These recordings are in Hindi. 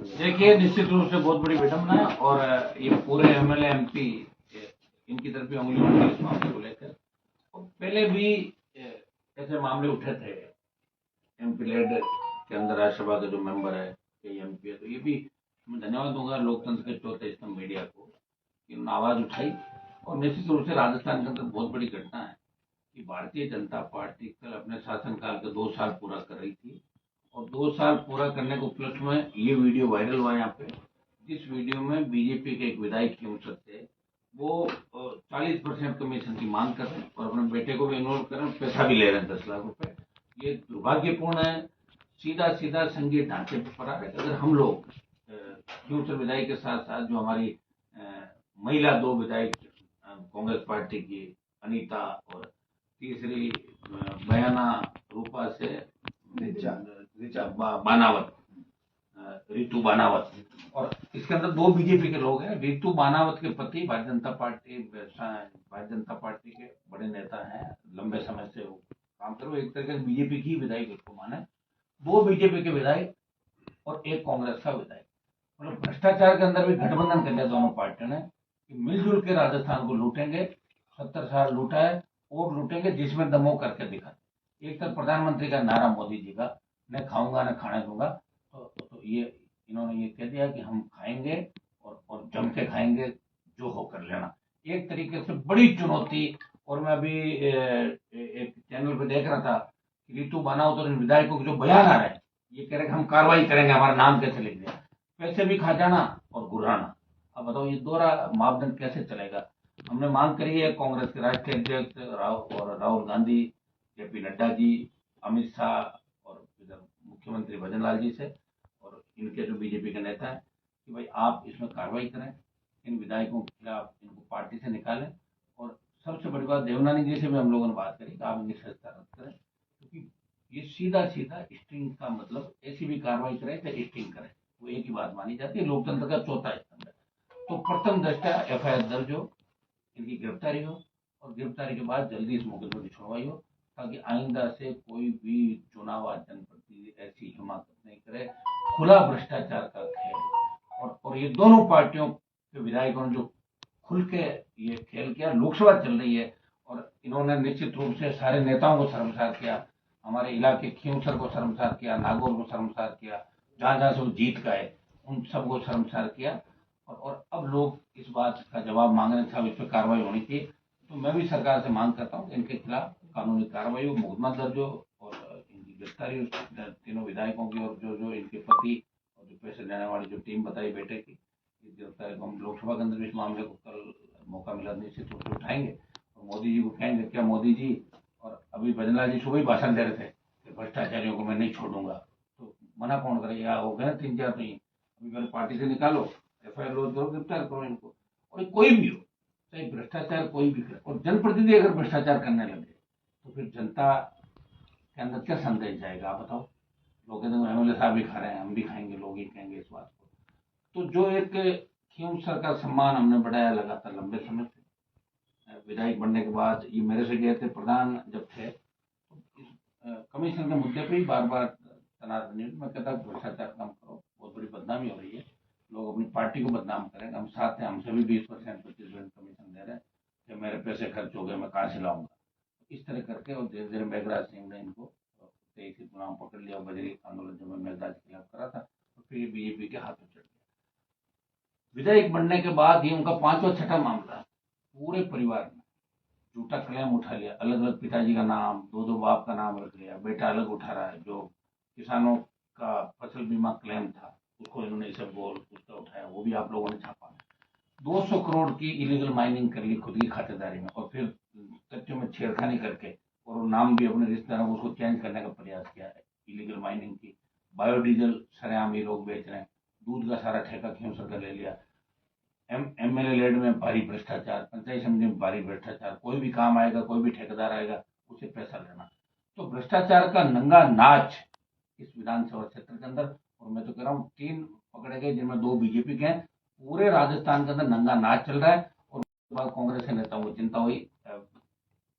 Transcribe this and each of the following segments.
देखिए, निश्चित रूप से बहुत बड़ी विडंबना है और ये पूरे एमएलए एमपी इनकी तरफ भी उंगली उठी इस मामले को लेकर। और पहले भी ऐसे मामले उठे थे एमपी लेड के अंदर, राज्यसभा के जो मेंबर है कई एमपी है, तो ये भी मैं धन्यवाद दूंगा लोकतंत्र के चौथे स्तंभ मीडिया को कि उन्होंने आवाज उठाई। और निश्चित रूप से राजस्थान के अंदर बहुत बड़ी घटना है कि भारतीय जनता पार्टी कल अपने शासनकाल के 2 साल पूरा कर रही थी और 2 साल पूरा करने के उपलक्ष्य में ये वीडियो वायरल हुआ यहाँ पे, जिस वीडियो में बीजेपी के एक विधायक की उनसद थे, वो 40% कमीशन की मांग कर रहे हैं और अपने बेटे को भी इन्वॉल्व कर रहे हैं, पैसा भी ले रहे हैं 10 लाख रुपए। ये दुर्भाग्यपूर्ण है। सीधा सीधा संघीय ढांचे पर आ रहे। अगर हम लोग फ्यूचर विधायक के साथ साथ जो हमारी महिला 2 विधायक कांग्रेस पार्टी की अनीता और तीसरी बयाना रूपा से बानावत, रितु बानावत, और इसके अंदर 2 बीजेपी के लोग हैं। रितु बानावत के पति भारतीय जनता पार्टी के बड़े नेता हैं, लंबे समय से वो काम करो, एक तरीके से बीजेपी की विधायक उसको माने। 2 बीजेपी के विधायक और एक कांग्रेस का विधायक, मतलब भ्रष्टाचार के अंदर भी गठबंधन कर लिया दोनों पार्टियों ने कि मिलजुल के राजस्थान को लूटेंगे। 70 साल लूटा है और लूटेंगे, जिसमें दमो करके दिखा। एक तरफ प्रधानमंत्री का नारा मोदी जी का, न खाऊंगा न खाने दूंगा, तो ये इन्होंने ये कह दिया कि हम खाएंगे और जम के खाएंगे, जो होकर लेना। एक तरीके से बड़ी चुनौती। और मैं अभी एक चैनल पे देख रहा था कि रितु बानावत और विधायकों के जो बयान आ रहे हैं, ये कह रहे कि हम कार्रवाई करेंगे, हमारा नाम कैसे लिख दिया, पैसे भी खा जाना और गुर्राना। अब बताओ ये दोहरा मापदंड कैसे चलेगा। हमने मांग करी है कांग्रेस के राष्ट्रीय अध्यक्ष राहुल गांधी, जेपी नड्डा जी, अमित शाह और इधर मुख्यमंत्री भजन लाल जी से और इनके जो बीजेपी के नेता हैं कि भाई आप इसमें कार्रवाई करें, इन विधायकों के खिलाफ इनको पार्टी से निकालें। और सबसे बड़ी बात, देवनानी जी से भी हम लोगों ने बात करी कि आप इनकी सदस्यता रद्द करें, क्योंकि ये सीधा सीधा स्टिंग का मतलब ऐसी भी कार्रवाई करें चाहे स्टिंग करें, वो एक ही बात मानी जाती है। लोकतंत्र का चौथा स्तंभ है। तो प्रथम दृष्टया एफआईआर दर्ज हो, इनकी गिरफ्तारी हो और गिरफ्तारी के बाद जल्दी इस मुकदमे की सुनवाई हो, ताकि आइंदा से कोई भी चुनाव जनप्रतिनिधि ऐसी हिमाकत नहीं करे। खुला भ्रष्टाचार का खेल और ये दोनों पार्टियों के विधायकों ने जो खुल के ये खेल किया। लोकसभा चल रही है और इन्होंने निश्चित रूप से सारे नेताओं को शर्मसार किया, हमारे इलाके खींवसर को शर्मसार किया, नागौर को शर्मसार किया, जहां जहां से वो जीत गए उन सबको शर्मसार किया। और अब लोग इस बात का जवाब मांग रहे थे, इस पर कार्रवाई होनी चाहिए। तो मैं भी सरकार से मांग करता हूँ कि इनके खिलाफ कानूनी कार्रवाई हो, मुकदमा दर्ज हो और इनकी गिरफ्तारी हो, तीनों विधायकों की और जो जो इनके पति और जो पैसे लेने वाली जो टीम बताई बेटे की, गिरफ्तारी को हम लोकसभा के अंदर भी इस मामले को कल मौका मिला निश्चित रूप से उठाएंगे और मोदी जी को कहेंगे क्या मोदी जी। और अभी भजनलाल जी सुबह ही भाषण दे रहे थे कि भ्रष्टाचारियों को मैं नहीं छोड़ूंगा, तो मना कौन करे। या हो गए 3-4 तो अभी पहले पार्टी से निकालो, एफआईआर लॉन्च करो, गिरफ्तार करो इनको। और कोई भी हो, चाहे भ्रष्टाचार कोई भी करे, और जनप्रतिनिधि अगर भ्रष्टाचार करने लगे तो फिर जनता के अंदर क्या संदेश जाएगा, आप बताओ। लोग कहते हैं एमएलए साहब भी खा रहे हैं, हम भी खाएंगे, लोग ही कहेंगे इस बात को। तो जो एक खींवसर का सम्मान हमने बढ़ाया लगातार लंबे समय से, विधायक बनने के बाद ये मेरे से गए थे प्रधान जब थे, तो इस कमीशन के मुद्दे पे ही बार बार तनातनी, मैं कहता भ्रष्टाचार कम करो, बहुत बड़ी बदनामी हो रही है, लोग अपनी पार्टी को बदनाम करेंगे। हम साथ हैं, हमसे भी 20% 25% कमीशन दे रहे हैं कि मेरे पैसे खर्च हो गए, मैं कहाँ से लाऊंगा। इस तरह करके और धीरे धीरे मेघराज सिंह ने इनको 23 गुलाम पकड़ लिया। बजरी आंदोलन जो मैं मेघराज के खिलाफ करा था, तो फिर ये बीजेपी के हाथों चढ़ गया। विधायक बनने के बाद ये उनका 5वां 6ठा मामला, पूरे परिवार ने झूठा क्लेम उठा लिया, अलग अलग पिताजी का नाम, 2-2 बाप का नाम रख लिया, बेटा अलग उठा रहा है। जो किसानों का फसल बीमा क्लेम था उसको इन्होंने इसे बोल उसका उठाया, वो भी आप लोगों ने छापा। 200 करोड़ की इलीगल माइनिंग कर ली खुद की खातेदारी में और फिर तथ्यों में छेड़खानी करके और नाम भी अपने रिश्तेदारों को उसको चेंज करने का प्रयास किया है इलीगल माइनिंग की। बायोडीजल सरेआम ये लोग बेच रहे हैं, दूध का सारा ठेका खींवसर का ले लिया। एमएलए लेड में भारी भ्रष्टाचार, पंचायत समिति में भारी भ्रष्टाचार, कोई भी काम आएगा, कोई भी ठेकेदार आएगा, उसे पैसा लेना। तो भ्रष्टाचार का नंगा नाच इस विधानसभा क्षेत्र के अंदर। और मैं तो कह रहा हूँ 3 पकड़े गए जिनमें 2 बीजेपी के हैं। पूरे राजस्थान के अंदर नंगा नाच चल रहा है और बाद कांग्रेस के नेताओं को चिंता हुई।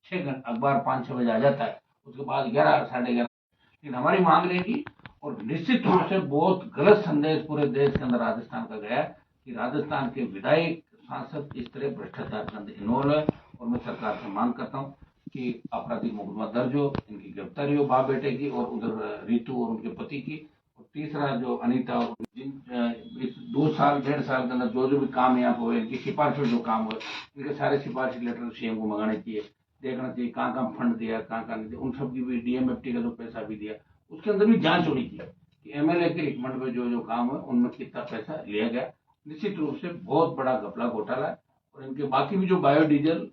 6 घंटे अखबार 5-6 बजे आ जाता है, उसके बाद 11 साढ़े 11। लेकिन हमारी मांग रहेगी और निश्चित रूप से बहुत गलत संदेश पूरे देश के अंदर राजस्थान का गया कि राजस्थान के विधायक सांसद इस तरह भ्रष्टाचार के अंदर इन्वॉल्व है। और मैं सरकार से मांग करता हूँ कि आपराधिक मुकदमा दर्ज हो, इनकी गिरफ्तारी हो बाप बेटे की, और उधर रीतू और उनके पति की, और तीसरा जो अनीता और जिन इस 2 साल 1.5 साल के अंदर जो भी काम यहाँ पे हुए, इनकी सिफारिश जो काम हुए, इनके सारे सिफारिश लेटर सीएम को मंगाने चाहिए, देखना चाहिए कहाँ कहाँ फंड दिया, कहाँ कहाँ नहीं दिया, उन सब की भी डीएमएफटी का जो पैसा भी दिया उसके अंदर भी जांच होनी चाहिए कि एमएलए के रिकमेंड पे जो जो काम है उनमें कितना पैसा लिया गया। निश्चित रूप से बहुत बड़ा घपला घोटाला है। और इनके बाकी भी जो बायोडीजल,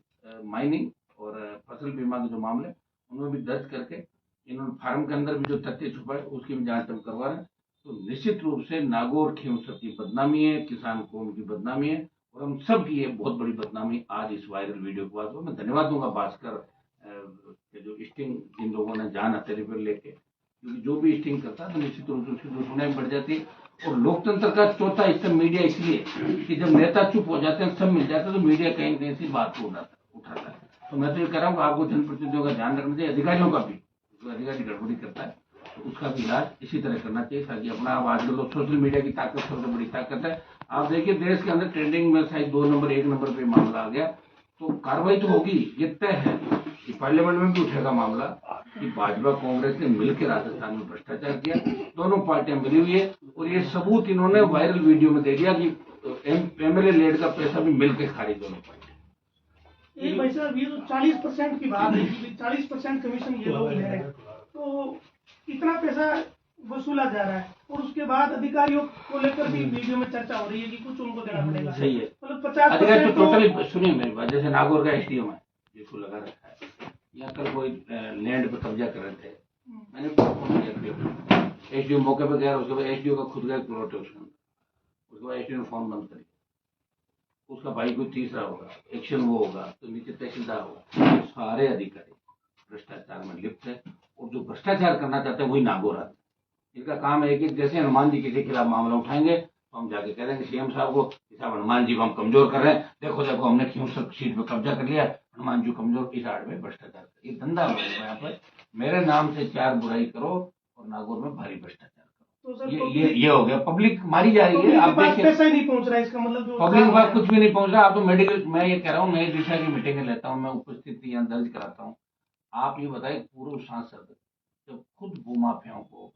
माइनिंग और फसल बीमा के जो मामले उनमें भी दर्ज करके इन्होंने फार्म के अंदर भी जो तथ्य छुपाए उसकी भी जांच हम करवा रहे हैं। तो निश्चित रूप से नागौर खींवसर की बदनामी है, किसान कौम की बदनामी है, और हम सब की ये बहुत बड़ी बदनामी आज इस वायरल वीडियो के बाद। मैं धन्यवाद दूंगा भास्कर के जो स्टिंग इन लोगों ने जान हथेली पर लेके, क्योंकि जो भी स्टिंग करता है तो निश्चित रूप से उसकी दुश्मनी बढ़ जाती है। और लोकतंत्र का चौथा स्तंभ मीडिया इसलिए कि जब नेता चुप हो जाते हैं, सब मिल जाते हैं, तो मीडिया कहीं न कहीं सी बात को उठाता है। तो मैं तो ये कह रहा हूँ आपको जनप्रतिनिधियों का ध्यान रखना चाहिए, अधिकारियों का भी, जो अधिकारी गड़बड़ी करता है तो उसका भी इलाज इसी तरह करना चाहिए, ताकि अपना आजकल तो सोशल मीडिया की ताकत सबसे बड़ी ताकत है। आप देखिए देश के अंदर ट्रेंडिंग में शायद 2 नंबर 1 नंबर पे मामला आ गया, तो कार्रवाई तो होगी, ये तय है कि पार्लियामेंट में भी उठेगा मामला कि भाजपा कांग्रेस ने मिलकर राजस्थान में भ्रष्टाचार किया, दोनों पार्टियां मिली हुई है, और ये सबूत इन्होंने वायरल वीडियो में दे दिया कि एमएलए लेड का पैसा भी मिलकर खारिज दोनों पार्टी। भाई साहब ये तो 40% की बात है कि 40% कमीशन ये लोग ले रहे हैं, तो इतना पैसा वसूला जा रहा है, और उसके बाद अधिकारियों को लेकर भी वीडियो में चर्चा हो रही है कि कुछ उनको देना पड़ेगा। सही है, मतलब 50% तो टोटली सुनिए मेरी बात, जैसे नागौर का एसडीएम है जिसको लगा रखा है, यहाँ कल कोई लैंड पे कब्जा कर रहे थे, मैंने फोन किया एसडीओ मौके पे गया, उसके बाद एसडीओ का खुद का एक प्लॉट है उसके बाद एसडीओ ने फोन बंद कर दिया, उसका भाई कोई तीसरा होगा, एक्शन वो होगा, तो नीचे तहसीलदार होगा, सारे अधिकारी भ्रष्टाचार में लिप्त है, और जो भ्रष्टाचार करना चाहते हैं वही नागौर आते हैं। इनका काम है कि जैसे हनुमान जी किसी के खिलाफ मामला उठाएंगे तो हम जाके कह देंगे सीएम साहब को, साहब हनुमान जी को हम कमजोर कर रहे हैं, देखो देखो हमने खींवसर सीट पे कब्जा कर लिया, हनुमान जी कमजोर, इस आड़ में भ्रष्टाचार, ये धंधा हो गया यहाँ पर, मेरे नाम से 4 बुराई करो और नागौर में भारी भ्रष्टाचार करो, ये हो गया। पब्लिक मारी जा रही है, आप देखिए पैसा ही नहीं पहुंच रहा है, इसका मतलब पब्लिक के पास कुछ भी नहीं पहुंच रहा। आप तो मेडिकल, मैं ये कह रहा हूँ, मैं दिशा की मीटिंग लेता हूँ, मैं उपस्थिति यहाँ दर्ज कराता हूँ। आप ये बताइए पूर्व सांसद जब खुद भूमाफियाओं को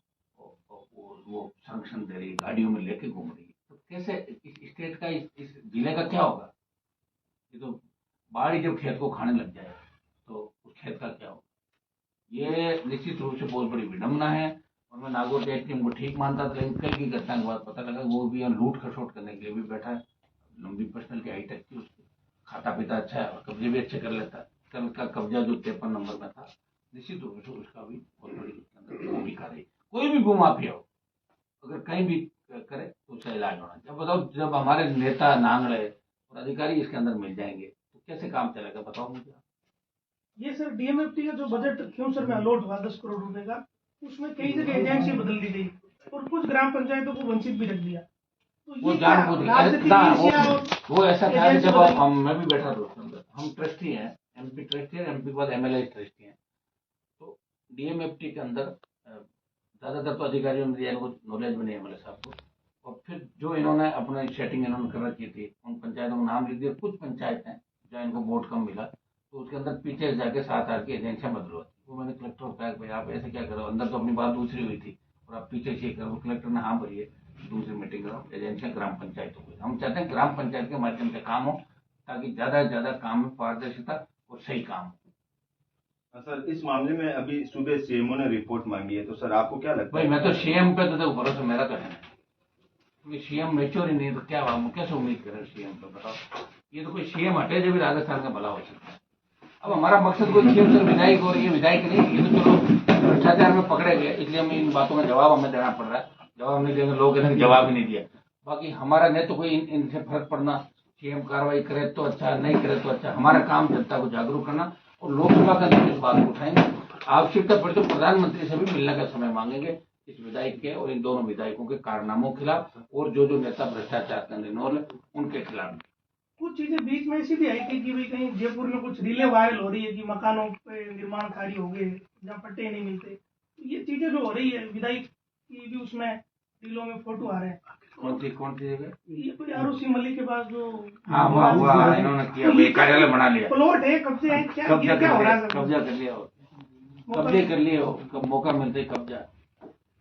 वो संरक्षण दे रही है, गाड़ियों में लेके घूम रही है, तो कैसे इस स्टेट का, इस जिले का क्या होगा? ये तो बाढ़ जब खेत को खाने लग जाए तो उस खेत का क्या होगा? ये निश्चित रूप से बहुत बड़ी विडम्बना है। और मैं नागौर के टीम को ठीक मानता था, लेकिन कल की घटना के बाद पता लगा वो भी यहाँ लूट खसोट करने के लिए भी बैठा है। लंबी पर्सनल की हाइट अच्छी, उसकी खाता पीता अच्छा है और कब्जे भी अच्छे कर लेता है। कल का कब्जा जो 53 नंबर में था, निश्चित रूप से उसका भी बहुत बड़ी भूमिका रही। कोई भी भूमाफिया हो, अगर कहीं भी करे तो उसका इलाज होना चाहिए। बताओ, जब हमारे नेता नांगड़े और अधिकारी इसके अंदर मिल जाएंगे तो कैसे काम चलेगा, बताओ मुझे। ये सर डीएमएफटी का जो बजट खींवसर में अलॉट हुआ 10 करोड़ रुपए का, उसमें कई जगह एजेंसी बदल दी गई और कुछ ग्राम पंचायतों को वंचित भी रख दिया। तो वो जानबूझ वो ऐसा था कि जब मैं भी बैठा था, हम ट्रस्टी हैं, एमपी ट्रस्टी है, एमपी के बाद एमएलए ट्रस्टी हैं, तो डीएमएफटी के अंदर ज्यादातर तो अधिकारियों ने दिया, इनको नॉलेज भी नहीं एमएलए साहब को। और फिर जो इन्होंने अपने सेटिंग इन्होंने कर रखी थी, उन पंचायतों को नाम लिख दिया। कुछ पंचायत हैं जहाँ इनको वोट कम मिला तो उसके अंदर पीछे जाके 7-8 की एजेंसियां बदलवाती। वो मैंने कलेक्टर को कहा भाई आप ऐसे क्या करो, अंदर तो अपनी बात दूसरी हुई थी और आप पीछे से करो। कलेक्टर ने हाँ भरी है, दूसरी मीटिंग करो, एजेंसियां ग्राम पंचायतों को। हम चाहते हैं ग्राम पंचायत के माध्यम से काम हो, ताकि ज्यादा से ज्यादा काम में पारदर्शिता और सही काम हो। सर इस मामले में अभी सुबह सीएमओ ने रिपोर्ट मांगी है, तो सर आपको क्या लगता है? भाई मैं तो सीएम पे तो भरोसा मेरा तो है, क्योंकि सीएम मैच्योर ही नहीं तो क्या हम कैसे उम्मीद करें सीएम पे, बताओ। ये तो कोई सीएम हटे जब भी राजस्थान का भला हो सकता है। अब हमारा मकसद कोई सीएम सर विधायक और ये विधायक नहीं, ये तो चलो भ्रष्टाचार में पकड़े गए, इसलिए हमें इन बातों का जवाब हमें देना पड़ रहा है। जवाब नहीं देंगे लोग कहते जवाब ही नहीं दिया। बाकी हमारा नहीं तो कोई इनसे फर्क पड़ना, सीएम कार्रवाई करे तो अच्छा, नहीं करे तो अच्छा। हमारा काम जनता को जागरूक करना, और लोकसभा का अंदर इस बात को उठाएंगे। आवश्यकता पड़े तो प्रधानमंत्री से भी मिलने का समय मांगेंगे इस विधायक के और इन दोनों विधायकों के कारनामों के खिलाफ, और जो जो नेता भ्रष्टाचार के अंदर इन्वॉल्व है उनके खिलाफ। कुछ चीजें बीच में ऐसी भी आई थी कि भाई कहीं जयपुर में कुछ रीले वायरल हो रही है कि मकानों पे निर्माण कार्य हो गए जहाँ पट्टे नहीं मिलते। ये चीजें जो हो रही है, विधायक की भी उसमें डीलों में फोटो आ रहे हैं। कौन सी जगह? ये कोई आरोसी मल्ली के पास जो हाँ वहाँ इन्होंने किया, भाई कार्यालय बना लिया, प्लॉट है, कब्जे हैं, कब्जा क्या हो रहा है? कब्जा कर लिया, कब्जे कर लिए, मौका मिलते ही कब्जा।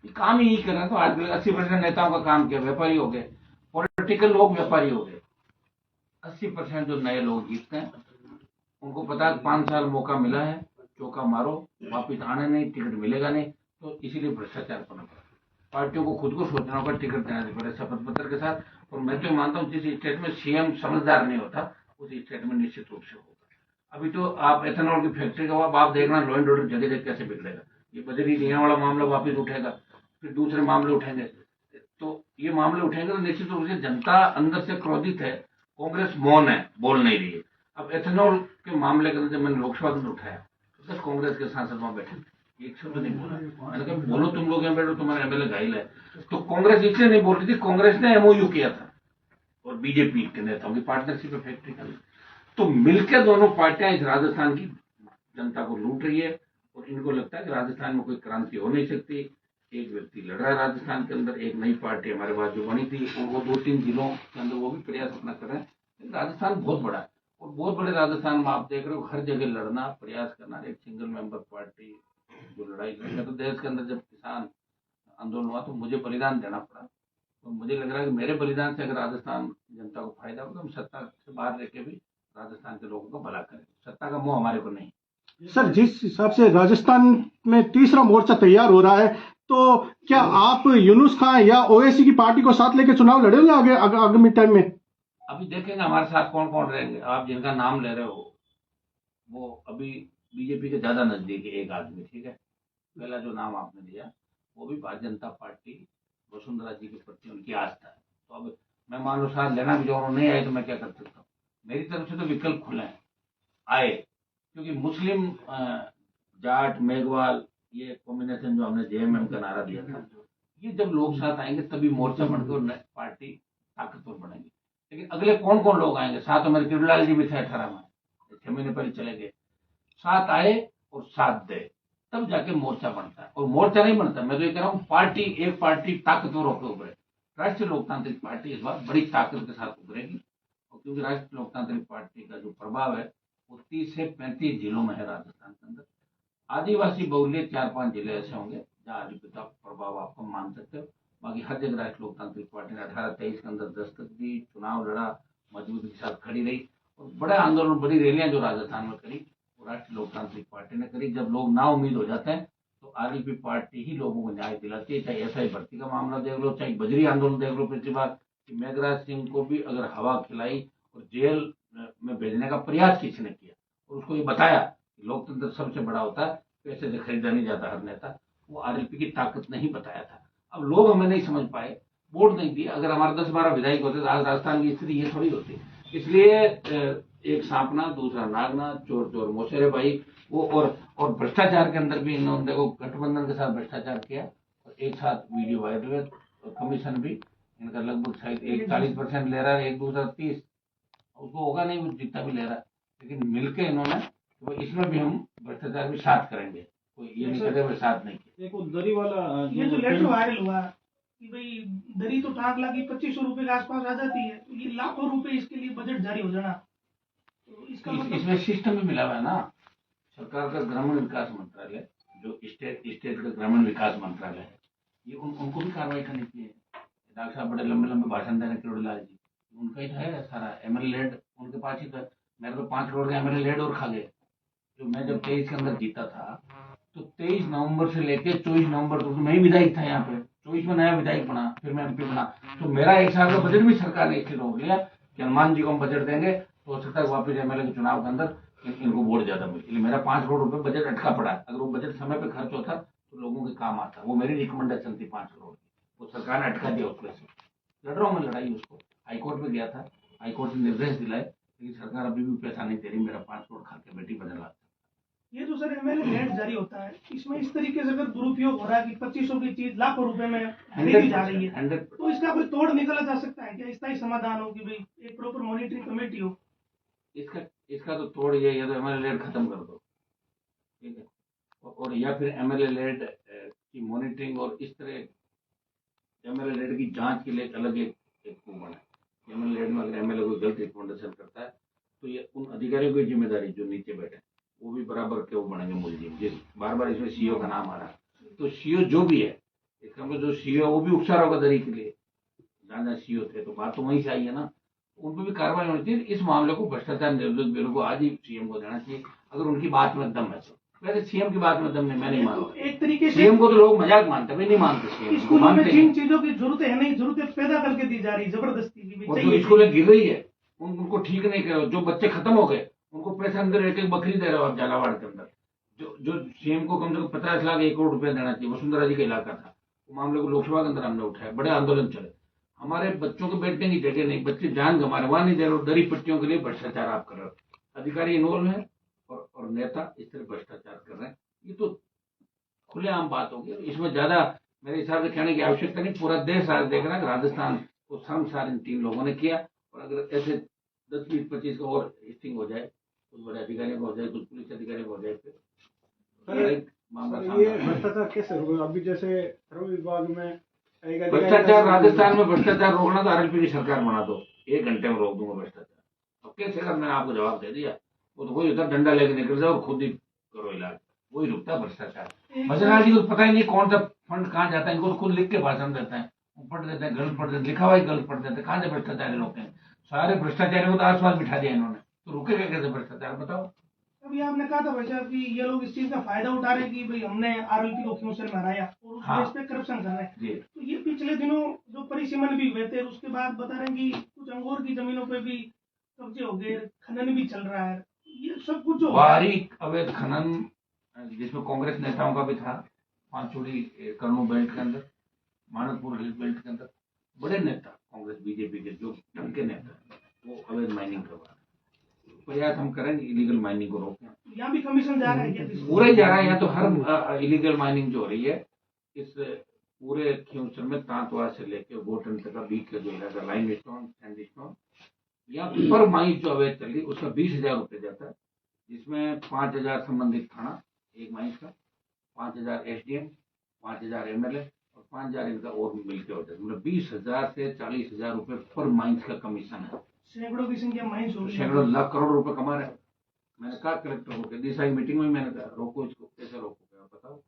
ये काम ही कर रहा है। तो आजकल 80% नेताओं का काम क्या, व्यापारी हो गए, पॉलिटिकल लोग व्यापारी हो गए। 80% जो नए लोग जीतते हैं उनको पता है 5 साल मौका मिला है, चौका मारो, वापिस आने नहीं, टिकट मिलेगा नहीं, तो इसीलिए भ्रष्टाचार करना पड़ा। पार्टियों को खुद को सोचना होगा, टिकट देना पड़े शपथ पत्र के साथ। और मैं तो मानता हूँ जिस स्टेट में सीएम समझदार नहीं होता उस स्टेट में निश्चित रूप से होगा। अभी तो आप एथेनॉल की फैक्ट्री का आप देखना, लॉ एंड ऑर्डर जगह जगह कैसे बिगड़ेगा। ये बजरी रिया वाला मामला वापिस उठेगा, फिर दूसरे मामले उठेंगे, तो ये मामले उठेंगे तो निश्चित रूप से जनता अंदर से क्रोधित है। कांग्रेस मौन है, बोल नहीं रही है। अब एथेनॉल के मामले के अंदर जब मैंने लोकसभा में उठाया तो 10 कांग्रेस के सांसद वहां बैठे, एक शब्द नहीं बोला। मैंने कहा बोलो, तुम लोग यहाँ बैठो, तुम्हारे एमएलए घायल है। तो कांग्रेस इसलिए नहीं बोल रही थी, कांग्रेस ने एमओयू किया था और बीजेपी के नेताओं की पार्टनरशिप है फैक्ट्री का। तो मिलकर दोनों पार्टियां इस राजस्थान की जनता को लूट रही है और इनको लगता है कि राजस्थान में कोई क्रांति हो नहीं सकती। एक व्यक्ति लड़ रहा है राजस्थान के अंदर, एक नई पार्टी हमारे पास जो बनी थी और वो 2-3 जिलों के अंदर वो भी प्रयास अपना कर रहे हैं। राजस्थान बहुत बड़ा है और बहुत बड़े राजस्थान में आप देख रहे हो हर जगह लड़ना, प्रयास करना। एक सिंगल मेंबर पार्टी जो लड़ाई लड़ी, तो देश के अंदर जब किसान आंदोलन हुआ तो मुझे बलिदान देना पड़ा। तो मुझे लग रहा है कि मेरे बलिदान से अगर राजस्थान जनता को फायदा होगा तो हम सत्ता से बाहर रह के भी राजस्थान के लोगों का भला करें। सत्ता का मोह हमारे को नहीं। सर, जिस हिसाब से राजस्थान में तीसरा मोर्चा तैयार हो रहा है, तो क्या आप यूनुस खान या ओवैसी की पार्टी को साथ लेकर चुनाव लड़ेंगे आगामी टाइम में? अभी देखेंगे हमारे साथ कौन कौन रहेंगे। आप जिनका नाम ले रहे हो वो अभी बीजेपी के ज्यादा नजदीक है एक आदमी, ठीक है। पहला जो नाम आपने दिया वो भी भारतीय जनता पार्टी, वसुंधरा जी के प्रति उनकी आस्था है। तो अब मैं मान लो साथ लेना भी, जो नहीं आए तो मैं क्या कर सकता हूँ। मेरी तरफ से तो विकल्प खुले हैं, आए, क्योंकि मुस्लिम जाट मेघवाल ये कॉम्बिनेशन जो हमने जेएमएम का नारा दिया था, ये जब लोग साथ आएंगे तभी मोर्चा बनकर पार्टी ताकतवर बनेगी। लेकिन अगले कौन कौन लोग आएंगे साथ? तो मेरे किरलाल जी भी थे 18 में, 6 महीने पहले चले गए। साथ आए और साथ दे, तब जाके मोर्चा बनता है। और मोर्चा नहीं बनता, मैं तो ये कह रहा हूँ पार्टी, एक पार्टी ताकतवर होकर उभरे। राष्ट्रीय लोकतांत्रिक पार्टी इस बार बड़ी ताकत के साथ उभरेगी, और क्योंकि राष्ट्रीय लोकतांत्रिक पार्टी का जो प्रभाव है वो 30 से 35 जिलों में है राजस्थान के अंदर। आदिवासी बहुल्य 4-5 जिले ऐसे होंगे जहाँ आदिवासी का प्रभाव आपको मान सकते हो। बाकी हर जगह राष्ट्रीय लोकतांत्रिक पार्टी ने 18-23 के अंदर दस्तक दी, चुनाव लड़ा, मजबूती के साथ खड़ी रही और बड़े आंदोलन, बड़ी रैलियां जो राजस्थान में करी वो राष्ट्रीय लोकतांत्रिक पार्टी ने करी। जब लोग ना उम्मीद हो जाते हैं तो आरएलपी पार्टी ही लोगों को न्याय दिलाती है। चाहे एसआई भर्ती का मामला देख लो, चाहे बजरी आंदोलन देख लो पिछली बार, कि मेघराज सिंह को भी अगर हवा खिलाई और जेल में भेजने का प्रयास किसी ने किया और उसको ये बताया कि लोकतंत्र सबसे बड़ा होता है, पैसे से खरीदा नहीं जाता हर नेता, वो आरएलपी की ताकत नहीं बताया था। अब लोग हमें नहीं समझ पाए, वोट नहीं दिए। अगर हमारे 10-12 विधायक होते तो आज राजस्थान की स्थिति ये थोड़ी होती। इसलिए एक सांपना दूसरा नागना, चोर चोर मोशेरे भाई वो। और भ्रष्टाचार के अंदर भी इन्होंने देखो गठबंधन के साथ भ्रष्टाचार किया और एक साथ वीडियो वायरल हुए। और कमीशन भी इनका लगभग शायद एक 40% ले रहा है, एक दूसरा 30, उसको होगा नहीं वो जितना भी ले रहा है। लेकिन मिलके इन्होंने, तो इसमें भी हम भ्रष्टाचार भी साथ करेंगे, कोई ये नहीं कहते साथ नहीं किया। देखो दरी वाला ये जो लेटर वायरल हुआ कि भाई दरी तो टांग लगी 2500 रुपए के आसपास आ जाती है, तो ये लाखों रुपए इसके लिए बजट जारी हो जाना, तो इसका मतलब इसमें सिस्टम भी मिला हुआ है ना। सरकार का ग्रामीण विकास मंत्रालय, जो स्टेट का ग्रामीण विकास मंत्रालय है, ये उनको भी कार्रवाई करनी चाहिए। डॉक्टर साहब बड़े लंबे लंबे भाषण दे रहे किरोड़ीलाल जी, उनका ही है सारा एमएलए लेड, उनके पास ही था। मेरे तो 5 करोड़ का एमएलए लेड और खा गए। जो मैं जब 23 के अंदर जीता था तो 23 नवंबर से लेके 24 नवंबर तक मैं ही विधायक था यहाँ पे। 24 में नया विधायक बना, फिर मैं एमपी बना। तो मेरा 1 साल का बजट भी सरकार ने इसलिए रोक लिया कि हनुमान जी को हम बजट देंगे तो हो सकता है वापिस एमएलए के चुनाव के अंदर इनको वोट ज्यादा मिले। इसलिए मेरा 5 करोड़ रुपए बजट अटका पड़ा है। अगर वो बजट समय पे खर्च होता तो लोगों के काम आता। वो मेरी रिकमेंडेशन थी 5 करोड़ की, वो सरकार ने अटका दिया। उस पैसे लड़ रहा हूँ मैं लड़ाई उसको, हाईकोर्ट में गया था, हाईकोर्ट ने निर्देश दिलाए, लेकिन सरकार अभी भी पैसा नहीं दे रही। मेरा 5 करोड़ खा के बेटी बदला। ये जो सर एमएलए लेट जारी होता है, इसमें इस तरीके से अगर दुरुपयोग हो रहा है कि 2500 की चीज लाखों रुपए में खरीदी जा रही है, तो इसका कोई तोड़ निकाला जा सकता है क्या? स्थायी समाधान हो कि भाई एक प्रॉपर मॉनिटरिंग कमेटी हो। इसका तो तोड़ ये तो एमएलए लेड खत्म कर दो, ठीक है, और या फिर एमएलए लेड की मॉनिटरिंग और इस तरह एमएलए रेड की जांच के लिए एक अलग एक वो बना है। एमएलए रेड में अगर एमएलए कोई गलत रिकमेंडेशन करता है तो ये उन अधिकारियों की जिम्मेदारी जो नीचे बैठे वो भी बराबर के वो बनेंगे मुलजिम। जिस बार बार इसमें सीओ का नाम आ रहा है तो सीओ जो भी है इसका मतलब जो सीओ है वो भी उपचार होगा दरी के लिए, जहाँ सीओ थे तो बात तो वहीं से आई है ना, उन पर भी कार्रवाई होनी चाहिए। इस मामले को भ्रष्टाचार निरोधक ब्यूरो को आज ही सीएम को देना चाहिए अगर उनकी बात में दम है तो। वैसे सीएम की बात में दम नहीं, मैं नहीं मानता। एक तरीके से सीएम को तो लोग मजाक मानते हैं, नहीं मानते सीएम को, स्कूलों में मानते जिन नहीं। चीजों की जरूरत है नहीं जरूरतें पैदा करके दी जा रही जबरदस्ती की और जो स्कूलें गिर रही है उनको ठीक नहीं करो, जो बच्चे खत्म हो गए उनको पैसे अंदर एक एक बकरी दे रहे हो आप झालावाड़ के अंदर। जो सीएम को कम से कम 50 लाख 1 करोड़ रुपया देना चाहिए, वसुंधरा जी का इलाका था, वो मामले को लोकसभा के अंदर हमने उठाया, बड़े आंदोलन चले। हमारे बच्चों को बैठने की जगह नहीं, बच्चे जान गंवा रहे, वहां नहीं दे रहे, दरी पट्टियों के लिए भ्रष्टाचार आप कर रहे हो, अधिकारी इन्वॉल्व है और नेता इस तरह भ्रष्टाचार कर रहे हैं। ये तो खुलेआम बात होगी, इसमें ज्यादा मेरे हिसाब से कहने की आवश्यकता नहीं। पूरा देश आज देख रहा है कि राजस्थान को शर्मसार इन 3 लोगों ने किया, और अगर ऐसे 10, 20, 25 का और स्टिंग हो जाए, कुछ बड़े अधिकारियों को हो जाए, कुछ पुलिस अधिकारियों को हो जाए, फिर मामला ये भ्रष्टाचार कैसे होगा? अभी जैसे श्रम विभाग में एक अधिकारी भ्रष्टाचार राजस्थान में भ्रष्टाचार रोकना तो आरएलपी की सरकार बना दो, 1 घंटे में रोक दूंगा भ्रष्टाचार। अब कैसे कर, मैंने आपको जवाब दे दिया, वो तो वही उधर डंडा लेके निकल जाओ और खुद ही करो इलाज, वही रुकता है भ्रष्टाचार। मजराल जी को पता ही नहीं कौन सा फंड कहाँ जाता है, इनको तो खुद लिख के भाषण देते हैं, पढ़ देते हैं, गलत पढ़ देते, लिखा हुआ ही गलत पढ़ देते, कहाँ से भ्रष्टाचारी रोके हैं? सारे भ्रष्टाचारियों को तो आसपास बिठा दिया इन्होंने, तो रुकेगा कैसे भ्रष्टाचार बताओ? अभी आपने कहा था भाई साहब कि ये लोग इस चीज का फायदा उठा रहे हैं कि भाई हमने आरएलपी को क्यों में हराया और उस हाँ। बेस पे करप्शन कर रहे हैं। जी। तो ये पिछले दिनों जो परिसीमन भी हुए थे उसके बाद बता रहे हैं कि कुछ अंगूर की जमीनों पे भी कब्जे हो गए, खनन भी चल रहा है, ये सब कुछ जो बारीक अवैध खनन जिसमें कांग्रेस नेताओं का भी था, पांचोड़ी कर्नू बेल्ट के अंदर, मानकपुर हिल बेल्ट के अंदर, बड़े नेता कांग्रेस बीजेपी के जो ढंग के नेता वो अवैध माइनिंग करवा रहे हैं। प्रयास हम करेंगे इलीगल माइनिंग को रोकें। यहाँ भी कमीशन जा रहा है क्या? पूरा ही जा रहा है, यहाँ तो हर इलीगल माइनिंग जो हो रही है इस पूरे खियोसर में तांतवा से लेके गोटन तक का बीच का जो इलाका लाइम स्टोन सैंडस्टोन, यहाँ पर माइंस जो अवैध चल रही उसका 20,000 रुपये जाता है, जिसमें 5,000 संबंधित थाना एक माइंस का, 5,000 एसडीएम, 5,000 एमएलए और 5,000 इनका और मिलकर हो जाता है। मतलब 20,000 से 40,000 रुपये पर माइंस का कमीशन है। सैकड़ों की संख्या माइंस हो गई, सैकड़ों लाख करोड़ रुपए कमा रहे हैं। मैंने कहा कलेक्टर को दिशा की मीटिंग में मैंने कहा रोको इसको, कैसे रोकोगे आप बताओ?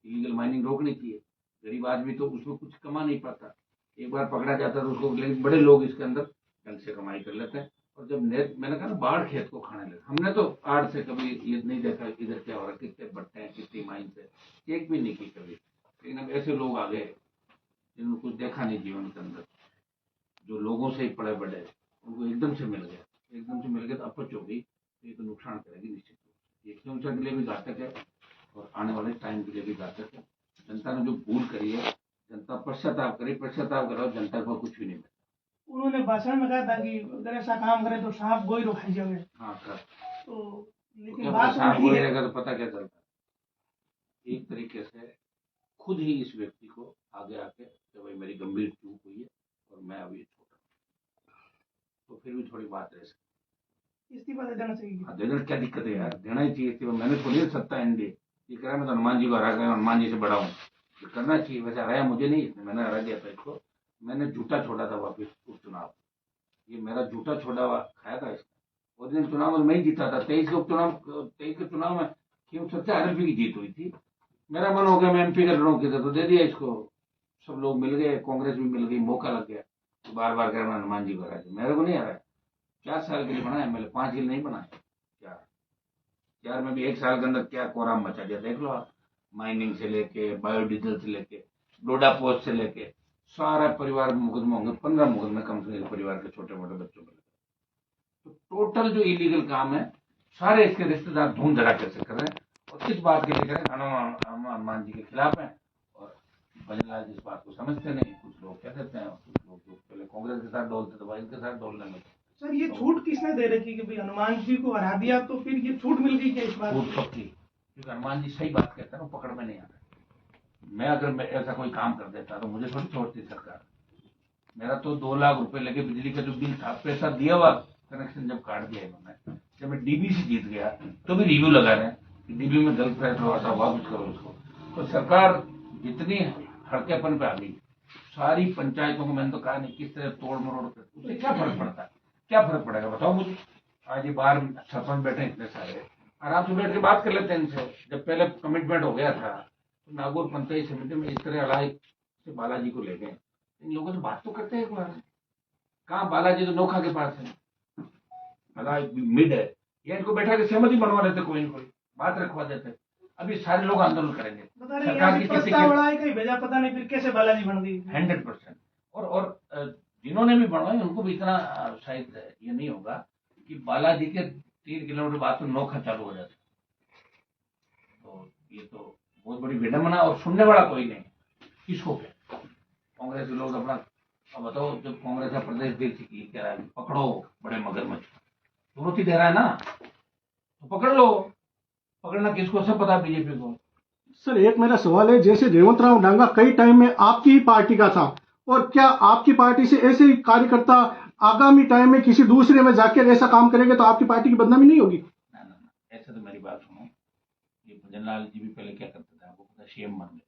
इलीगल माइनिंग रोकनी चाहिए, गरीब आदमी तो उसमें कुछ कमा नहीं पाता, एक बार पकड़ा जाता है तो उसको, लेकिन बड़े लोग इसके अंदर ढंग से कमाई कर लेते हैं। और जब मैंने कहा ना बाढ़ खेत को खाने लगे, हमने तो आड़ से कभी ये नहीं देखा इधर क्या हो रहा है, कितने बट्टे हैं, कितनी माइन से, चेक भी नहीं की कभी। लेकिन अब ऐसे लोग आ गए जिन्होंने कुछ देखा नहीं जीवन के अंदर, जो लोगों से ही पड़े बड़े, उनको एकदम से मिल गया, एकदम से मिल गया तो अपच हो गई, तो ये तो नुकसान करेगी निश्चित रूप से। ये फ्यूचर के लिए भी घातक है और आने वाले टाइम के लिए भी घातक है। जनता ने जो भूल करी है, जनता पश्चाताप करी, पश्चाताप करो, जनता को कुछ भी नहीं मिला। उन्होंने भाषण में कहा था कि अगर ऐसा काम करे तो सांप गोई रोकाई जाए। हाँ कर, तो लेकिन क्या बात परेशान वही हो है। जाएगा तो पता क्या चलता है, एक तरीके से खुद ही इस व्यक्ति को आगे आके कि भाई मेरी गंभीर चूक हुई है और मैं अभी छोटा, तो फिर भी थोड़ी बात रह सकती। इस्तीफा दे देना चाहिए। हाँ, देना क्या दिक्कत है यार, देना ही चाहिए इस्तीफा। मैंने थोड़ी ना सत्ता एनडीए ये करा, मैं तो हनुमान जी को हरा कर हनुमान जी से बड़ा हूँ, ये करना चाहिए। वैसे हराया मुझे नहीं, मैंने हरा दिया था इसको, मैंने झूठा छोड़ा था वापिस उपचुनाव, ये मेरा झूठा छोड़ा हुआ खाया था इसका। और दिन चुनाव में मैं ही जीता था, 23 के चुनाव में क्यों सबसे आरएलपी की जीत हुई थी। मेरा मन हो गया मैं एमपी का लड़ूं किधर, तो दे दिया इसको, सब लोग मिल गए, कांग्रेस भी मिल गई, मौका लग गया। तो बार बार कह रहा हनुमान जी को हरा दिया, मेरे को नहीं हराया। 4 साल के लिए बनाया मैंने, 5 ही नहीं बनाया, 4 में भी 1 साल के अंदर क्या कोराम मचा दिया देख लो आप। माइनिंग से लेके बायोडीजल से लेके डोडा पोस्ट से लेके सारा परिवार मुकदमा होंगे, 15 मुकदमे कम से कम परिवार के छोटे मोटे बच्चों पर। तो टोटल जो इलीगल काम है सारे इसके रिश्तेदार धूम धड़ाके से कर रहे हैं, और किस बात के लिए करें, हनुमान जी के खिलाफ है। और भजन लाल जी इस बात को समझते नहीं, कुछ लोग कह देते हैं, कुछ लोग जो पहले कांग्रेस के साथ डोलते थे भाई इनके साथ डोलने लगे। सर ये छूट किसने दे रखी कि भाई हनुमान जी को हरा दिया तो फिर ये छूट मिल गई क्या इस बात छूट सबकी, क्योंकि हनुमान जी सही बात कहते हैं ना, पकड़ में नहीं आता। मैं अगर मैं ऐसा कोई काम कर देता तो मुझे थोड़ी छोड़ती सरकार। मेरा तो 2 लाख रुपए लगे बिजली का जो बिल था, पैसा दिया हुआ, कनेक्शन जब काट दिया इन्होंने, जब मैं डीबी से जीत गया तो भी रिव्यू लगा रहे हैं कि डीबी में गलत फैसला हुआ था, वापस करो उसको। तो सरकार जितनी हड़केपन पे आ गई, सारी पंचायतों को मैंने तो कहा नहीं किस तरह तोड़ मरोड़ कर, उससे क्या फर्क पड़ता है? क्या फर्क पड़ेगा बताओ मुझे। आज ये बाहर सरपंच बैठे हैं इतने सारे, आराम से बैठ के बात कर लेते हैं इनसे। जब पहले कमिटमेंट हो गया था तो नागौर पंचायत समिति में इस तरह अलायक से बालाजी को ले गए। इन लोगों से बात तो करते हैं एक बार। कहाँ बालाजी तो नोखा के पास है, अलायक मिड है, या इनको बैठा के सहमति बनवा लेते, कोई न कोई बात रखवा देते। अभी सारे लोग आंदोलन करेंगे, बता रहे सरकार की प्रस्ताव बढ़ा है, कहीं भेजा पता नहीं, फिर कैसे बालाजी बन गई। 100%। और जिन्होंने भी बनवाई उनको भी इतना शायद ये नहीं होगा कि बालाजी के 3 किलोमीटर बाद तो नोखा चालू हो जाता। तो ये तो बहुत बड़ी विडंबना, और सुनने वाला कोई नहीं। किसको क्या कांग्रेस के लोग अपना, अब बताओ जब कांग्रेस का प्रदेश देख की कह रहा है पकड़ो बड़े मगरमच्छ, तुरंत ही दे रहा है ना, तो पकड़ लो। पकड़ना किसको, सब पता बीजेपी को। सर एक मेरा सवाल है, जैसे रेवंत राव डांगा कई टाइम में आपकी ही पार्टी का था, और क्या आपकी पार्टी से ऐसे ही कार्यकर्ता आगामी टाइम में किसी दूसरे में जाकर ऐसा काम करेंगे तो आपकी पार्टी की बदनामी नहीं होगी? ना, ऐसे तो मेरी बात सुनो। ये भजनलाल जी भी पहले क्या करते थे, आपको पता, सीएम बन गए।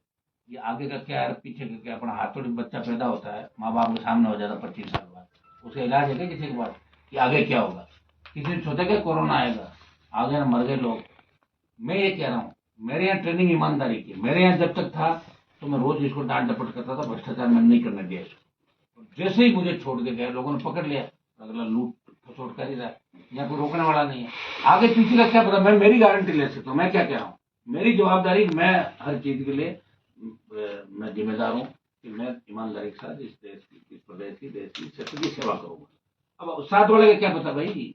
ये आगे का क्या है, पीछे का क्या? अपना हाथ तोड़ी बच्चा पैदा होता है, माँ बाप के सामने हो जाता 25 साल बाद, उसका इलाज है क्या किसी के बाद कि आगे क्या होगा? किसी ने सोचा क्या कोरोना आएगा, आगे ना मर गए लोग। मैं ये कह रहा हूँ, मेरे यहाँ ट्रेनिंग ईमानदारी की, मेरे यहाँ जब तक था तो मैं रोज इसको डांट डपट करता था, भ्रष्टाचार मैंने नहीं करने दिया इसको। जैसे ही मुझे छोड़ के गए लोगों ने पकड़ लिया, अगला लूट खसोट कर ही रहा है, यहाँ कोई रोकने वाला नहीं है। आगे पीछे का क्या पता, मैं मेरी गारंटी ले सकता हूँ। मैं क्या कह रहा हूँ, मेरी जवाबदारी, मैं हर चीज के लिए मैं जिम्मेदार हूँ कि मैं ईमानदारी के साथ इस देश की, इस प्रदेश की, देश की क्षेत्र की सेवा करूंगा। अब साथ वाले का क्या पता भाई,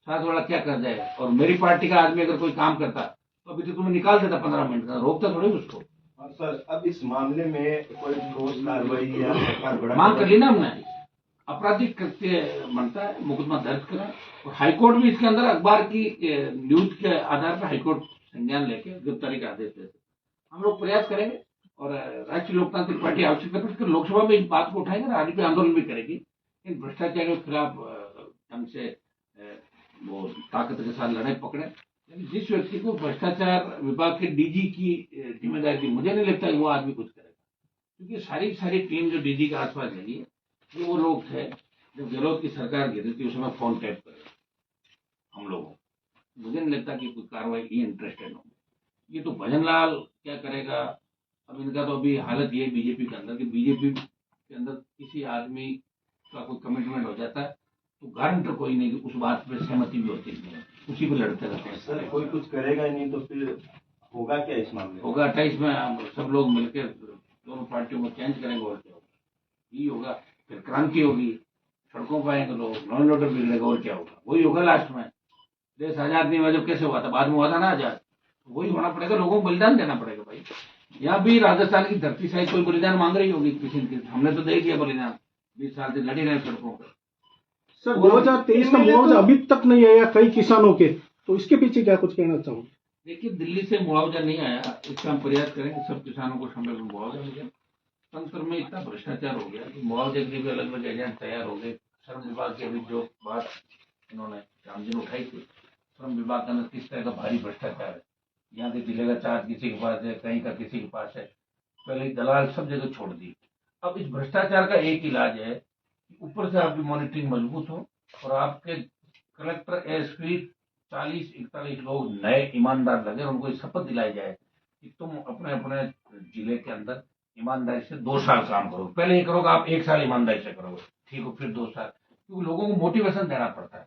साथ वाला क्या कर जाएगा। और मेरी पार्टी का आदमी अगर कोई काम करता तो अभी तो तुम्हें निकाल देता 15 मिनट का, रोकता थोड़ी उसको। और सर अब इस मामले में कोई ठोस कार्रवाई या सरकार बड़ा मांग कर ली ना हमने, आपराधिक कृत्य बनता है, मुकदमा दर्ज करें। और हाईकोर्ट भी इसके अंदर अखबार की न्यूज के आधार पर हाईकोर्ट संज्ञान लेके गिरफ्तारी का आदेश देते। हम लोग प्रयास करेंगे और राष्ट्रीय लोकतांत्रिक पार्टी आवश्यकता पड़कर लोकसभा में इस बात को उठाएंगे, राज्य पे आंदोलन भी करेगी। इन भ्रष्टाचार के खिलाफ ढंग से वो ताकत के साथ लड़ाई पकड़े। लेकिन जिस व्यक्ति को भ्रष्टाचार विभाग के डीजी की जिम्मेदारी थी, मुझे नहीं लगता कि वो आदमी कुछ करेगा, क्योंकि सारी टीम जो डीजी के आसपास लगी है वो लोग थे जब गहलोत की सरकार गिरी थी, उस समय फोन टैप करे हम लोगों। मुझे नहीं लगता कि कोई कार्रवाई की इंटरेस्टेड होंगे। ये तो भजनलाल क्या करेगा, अब इनका तो अभी हालत ये है बीजेपी के अंदर कि बीजेपी के अंदर किसी आदमी का कोई कमिटमेंट हो जाता है तो गारंटर कोई नहीं कि उस बात पे सहमति भी होती नहीं है, उसी पे लड़ते रहते हैं। सर कोई कुछ करेगा ही नहीं तो फिर होगा क्या इस मामले में? होगा 28 में सब लोग मिलकर दोनों पार्टियों को चेंज करेंगे और क्या होगा, यही होगा। फिर क्रांति होगी, सड़कों पर आएंगे लोग, लॉ एंड ऑर्डर बिगड़ेगा और क्या होगा, वही होगा लास्ट में। देश आजाद नहीं हुआ जब कैसे हुआ था, बाद में हुआ था ना आजाद, वही होना पड़ेगा, लोगों को बलिदान देना पड़ेगा भाई। यहाँ भी राजस्थान की धरती शायद कोई बलिदान मांग रही होगी किसी ने, हमने तो दे दिया बलिदान, 20 साल से लड़ी रहे सड़कों पर। सर 2023 का मुआवजा अभी तक नहीं आया कई किसानों के, तो इसके पीछे क्या कुछ कहना चाहूँ? देखिए दिल्ली से मुआवजा नहीं आया, इसका हम प्रयास करेंगे सब किसानों को समय पर मुआवजा मिले। तंत्र में इतना भ्रष्टाचार हो गया कि मुआवजे के लिए भी अलग अलग एजेंट तैयार हो गए। श्रम विभाग की अभी जो बात इन्होंने रामजी उठाई थी, श्रम विभाग के अंदर किस तरह का भारी भ्रष्टाचार है, यहाँ के जिले का चार्ज किसी के पास है, कहीं का किसी के पास है, पहले दलाल सब जगह छोड़ दी। अब इस भ्रष्टाचार का एक इलाज है कि ऊपर से आपकी मॉनिटरिंग मजबूत हो और आपके कलेक्टर एसपी 40-41 लोग नए ईमानदार लगे, उनको शपथ दिलाई जाए कि तुम अपने अपने जिले के अंदर ईमानदारी से 2 साल काम करो। पहले ये करोगे आप 1 साल ईमानदारी से करोगे, ठीक हो, फिर 2 साल, क्योंकि लोगों को मोटिवेशन देना पड़ता है।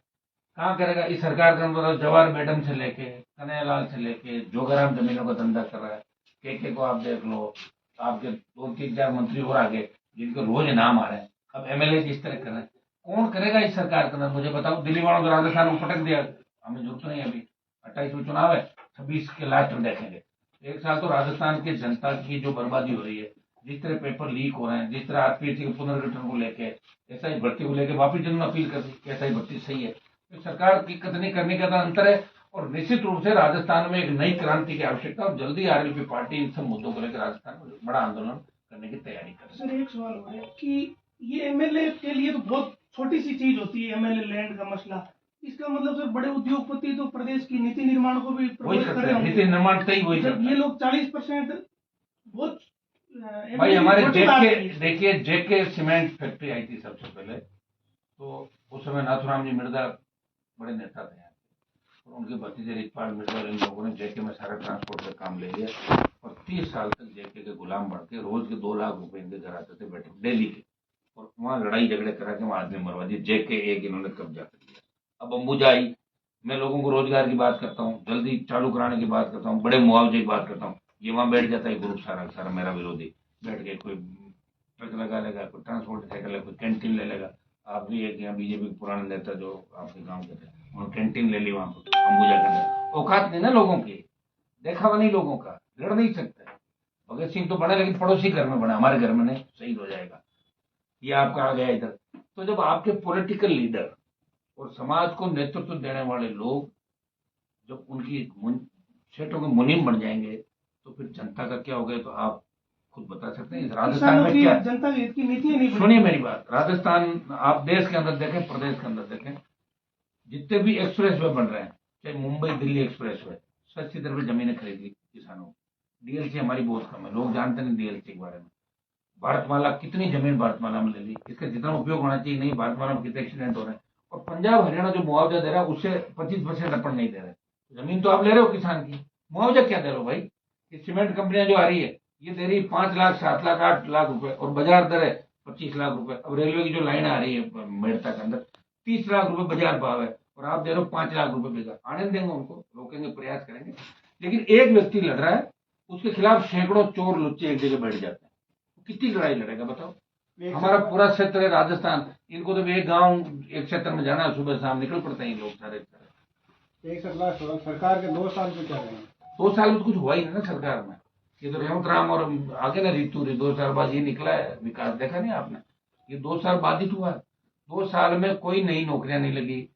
कहाँ करेगा इस सरकार के अंदर, जवाहर मैडम से लेके कन्हैयालाल से लेके जोगाराम जमीनों का धंधा कर रहा है, के को आप देख लो, आपके 2-3-4 मंत्री और आगे जिनके रोज नाम आ रहे हैं, अब एमएलए इस तरह कर रहे हैं, कौन करेगा इस सरकार के अंदर? मुझे बताओ। दिल्ली वालों को राजस्थान को पटक दिया, हमें जरूरत नहीं, अभी 28 में चुनाव है, 26 के लास्ट में देखेंगे। 1 साल तो राजस्थान की जनता की जो बर्बादी हो रही है, जिस तरह पेपर लीक हो रहे हैं, जिस तरह आरपीएससी के पुनर्गठन को लेके, एसआई भर्ती को लेके वापिस जनता अपील कर दी कि एसआई भर्ती सही है, तो सरकार की कथनी करने का अंतर है। और निश्चित रूप से राजस्थान में एक नई क्रांति की आवश्यकता, और जल्दी आरएलपी पार्टी इन सब मुद्दों को लेकर राजस्थान में बड़ा आंदोलन करने की तैयारी कर रही है। सर एक सवाल हो है कि ये एमएलए के लिए तो बहुत छोटी सी चीज होती है एमएलए लैंड का मसला, इसका मतलब सर बड़े उद्योगपति तो प्रदेश की नीति निर्माण को भी वही प्रभावित करते कर रहे हैं, होंगे। नीति निर्माण तक ही वही जब करता ये है। लोग 40% बहुत भाई हमारे छोटी बात जेके, नहीं है। देखिए जेके सीमेंट फैक्ट्री आई थी सबसे पहले, तो उस समय नाथुराम जी मिर्जा बड़े नेता थे यहाँ के, और उनके भतीजे रिचपाल मिर्जा और इन लोगों ने जेके में सारा ट्रांसपोर्ट का काम ले लिया, और 30 साल तक जेके के गुलाम बन के रोज के 2 लाख रुपए इनके घर आते थे बैठे डेली के, और वहाँ लड़ाई झगड़े करा के वहाँ आदमी मरवा दिए। जेके एक इन्होंने कब्जा कर लिया। अब अंबुजा आई, मैं लोगों को रोजगार की बात करता हूँ, जल्दी चालू कराने की बात करता हूँ, बड़े मुआवजे की बात करता हूँ, ये वहाँ बैठ जाता है ग्रुप सारा सारा मेरा विरोधी, बैठ के कोई ट्रक लगा लेगा, कोई ट्रांसपोर्ट साइकिल, कोई कैंटीन ले लेगा। आप भी एक यहाँ बीजेपी के पुराने नेता जो आपके गांव के थे, उन्होंने कैंटीन ले ली वहां पर अंबुजा के अंदर। औकात नहीं ना लोगों की, देखावा नहीं लोगों का, लड़ नहीं सकते। भगत सिंह तो बना लेकिन पड़ोसी घर में बना, हमारे घर में नहीं, शहीद हो जाएगा। ये आपका आ गया इधर। तो जब आपके पॉलिटिकल लीडर और समाज को नेतृत्व देने वाले लोग जब उनकी सेठों के मुनीम बन जाएंगे, तो फिर जनता का क्या होगा, तो आप खुद बता सकते हैं। राजस्थान में क्या, जनता की हित की नीतियां नहीं सुनिए मेरी बात, राजस्थान आप देश के अंदर देखें, प्रदेश के अंदर देखें, जितने भी एक्सप्रेस वे बन रहे हैं, चाहे मुंबई दिल्ली एक्सप्रेस वे, 80 रुपए जमीनें खरीद ली किसानों। डीएलसी हमारी बहुत कम है, लोग जानते नहीं डीएलसी के बारे में। भारतमाला, कितनी जमीन भारतमाला में ले ली, इसका जितना उपयोग होना चाहिए नहीं, भारतमाला में कितने एक्सीडेंट हो रहे हैं। और पंजाब हरियाणा जो मुआवजा दे रहा है उससे 25% अपन नहीं दे रहे। जमीन तो आप ले रहे हो किसान की, मुआवजा क्या दे रहे हो भाई? ये सीमेंट कंपनियां जो आ रही है ये दे रही 5 लाख 7 लाख 8 लाख रुपए, और बाजार दर है 25 लाख रुपए। अब रेलवे की जो लाइन आ रही है मेड़ता के अंदर 30 लाख रुपए बाजार भाव है, और आप दे रहे हो 5 लाख रुपए बीघा। आने देंगे उनको, रोकेंगे, प्रयास करेंगे। लेकिन एक व्यक्ति लड़ रहा है, उसके खिलाफ सैकड़ों चोर लुच्चे एक जगह बैठ जाते हैं, कितनी लड़ाई लड़ेगा बताओ? हमारा पूरा क्षेत्र है राजस्थान, इनको तो एक गांव एक क्षेत्र में जाना है, सुबह शाम निकल पड़ते हैं लोग सारे। एक सरकार के 2 साल से क्या रहे हैं? 2 साल में तो कुछ हुआ ही नहीं ना सरकार में। ये तो रेवंत राम और आगे ना ऋतु 2 साल बाद ये निकला है विकास, देखा नहीं आपने? ये 2 साल बाधित हुआ है। 2 साल में कोई नई नौकरियां नहीं लगी।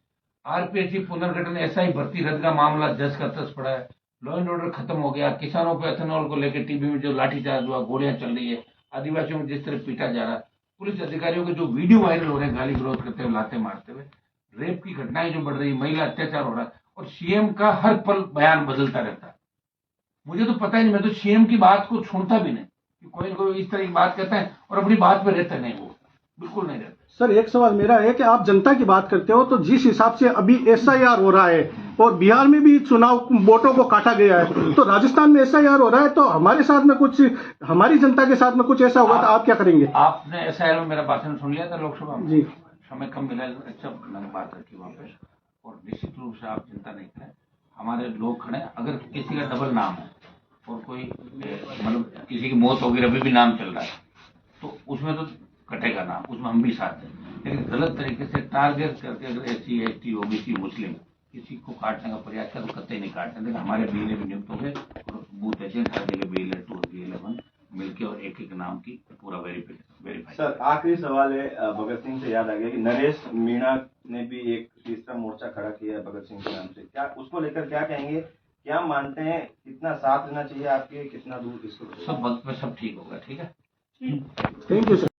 आरपीएससी पुनर्गठन एसआई भर्ती रद्द का मामला जस का तस पड़ा है। लॉ एंड ऑर्डर खत्म हो गया। किसानों पे एथेनॉल को लेकर टीबी में जो लाठीचार्ज हुआ, गोलियां चल रही है, आदिवासियों को जिस तरह पीटा जा रहा है, पुलिस अधिकारियों के जो वीडियो वायरल हो रहे हैं गाली विरोध करते हुए, लाते मारते हुए, रेप की घटनाएं जो बढ़ रही है, महिला अत्याचार हो रहा है, और सीएम का हर पल बयान बदलता रहता है। मुझे तो पता ही नहीं, मैं तो सीएम की बात को सुनता भी नहीं कि कोई ना कोई इस तरह की बात कहता है और अपनी बात पे रहता नहीं, वो बिल्कुल नहीं रहता। सर एक सवाल मेरा है कि आप जनता की बात करते हो, तो जिस हिसाब से अभी एसआईआर हो रहा है और बिहार में भी चुनाव वोटों को काटा गया है, तो राजस्थान में एसआईआर हो रहा है, तो हमारे साथ में कुछ, हमारी जनता के साथ में कुछ ऐसा होगा तो आप क्या करेंगे? आपने एसआईआर में मेरा भाषण सुन लिया था लोकसभा में? जी, समय कम मिला, अच्छा मैंने बात रखी वहां पे, और निश्चित रूप से आप चिंता नहीं करें, हमारे लोग खड़े। अगर किसी का डबल नाम है और कोई मतलब किसी की मौत होगी, अभी भी नाम चल रहा है, तो उसमें तो कटेगा नाम, उसमें हम भी साथ हैं। लेकिन गलत तरीके से टारगेट करके अगर एससी एसटी ओबीसी मुस्लिम किसी को काटने का प्रयास करे तो कतई नहीं काटने देंगे। हमारे बीएलए भी नियुक्त हो गए, और बूथ एजेंट हर जगह BLA 2 BLA 1 मिलकर और एक एक नाम की पूरा वेरीफाई। सर आखिरी सवाल है, भगत सिंह से याद आ गया कि नरेश मीणा ने भी एक तीसरा मोर्चा खड़ा किया है भगत सिंह के नाम से, क्या उसको लेकर क्या कहेंगे? क्या मानते हैं, कितना साथ देना चाहिए आपके, कितना दूर इसको? सब वक्त में सब ठीक होगा। ठीक है, थैंक यू सर।